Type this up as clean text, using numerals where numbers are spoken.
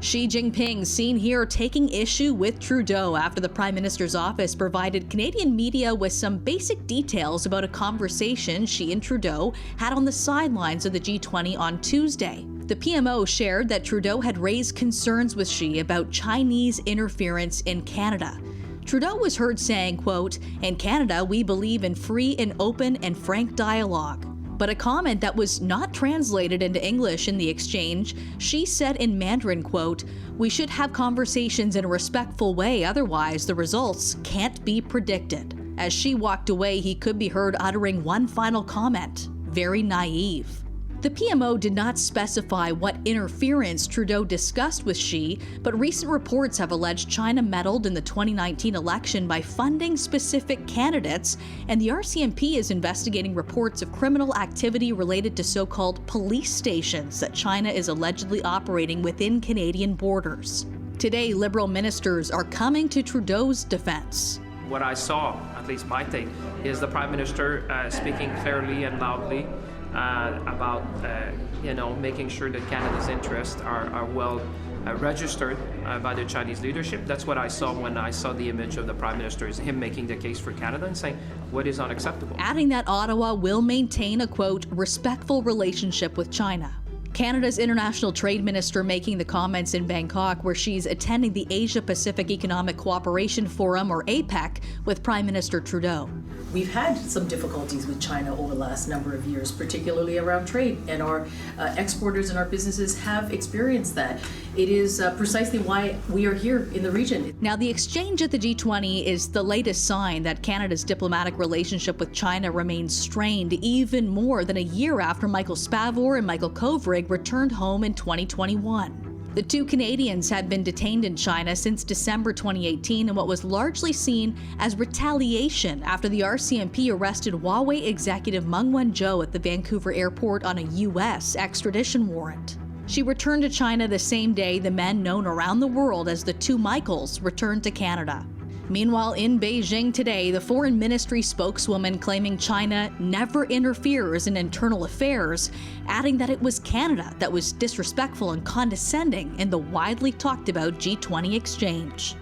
Xi Jinping seen here taking issue with Trudeau after the Prime Minister's office provided Canadian media with some basic details about a conversation Xi and Trudeau had on the sidelines of the G20 on Tuesday. The PMO shared that Trudeau had raised concerns with Xi about Chinese interference in Canada. Trudeau was heard saying, quote, "In Canada, we believe in free and open and frank dialogue." But a comment that was not translated into English in the exchange, Xi said in Mandarin, quote, "We should have conversations in a respectful way, otherwise the results can't be predicted." As Xi walked away, he could be heard uttering one final comment, "Very naive." The PMO did not specify what interference Trudeau discussed with Xi, but recent reports have alleged China meddled in the 2019 election by funding specific candidates, and the RCMP is investigating reports of criminal activity related to so-called police stations that China is allegedly operating within Canadian borders. Today, Liberal ministers are coming to Trudeau's defense. What I saw, at least my take, is the Prime Minister speaking clearly and loudly about making sure that Canada's interests are well registered by the Chinese leadership. That's what I saw when I saw the image of the Prime Minister, is him making the case for Canada and saying what is unacceptable. Adding that Ottawa will maintain a, quote, "respectful relationship with China." Canada's international trade minister making the comments in Bangkok, where she's attending the Asia-Pacific Economic Cooperation Forum, or APEC, with Prime Minister Trudeau. We've had some difficulties with China over the last number of years, particularly around trade, and our exporters and our businesses have experienced that. It is precisely why we are here in the region. Now, the exchange at the G20 is the latest sign that Canada's diplomatic relationship with China remains strained, even more than a year after Michael Spavor and Michael Kovrig returned home in 2021. The two Canadians had been detained in China since December 2018 in what was largely seen as retaliation after the RCMP arrested Huawei executive Meng Wanzhou at the Vancouver airport on a U.S. extradition warrant. She returned to China the same day the men known around the world as the two Michaels returned to Canada. Meanwhile, in Beijing today, the Foreign Ministry spokeswoman claiming China never interferes in internal affairs, adding that it was Canada that was disrespectful and condescending in the widely talked about G20 exchange.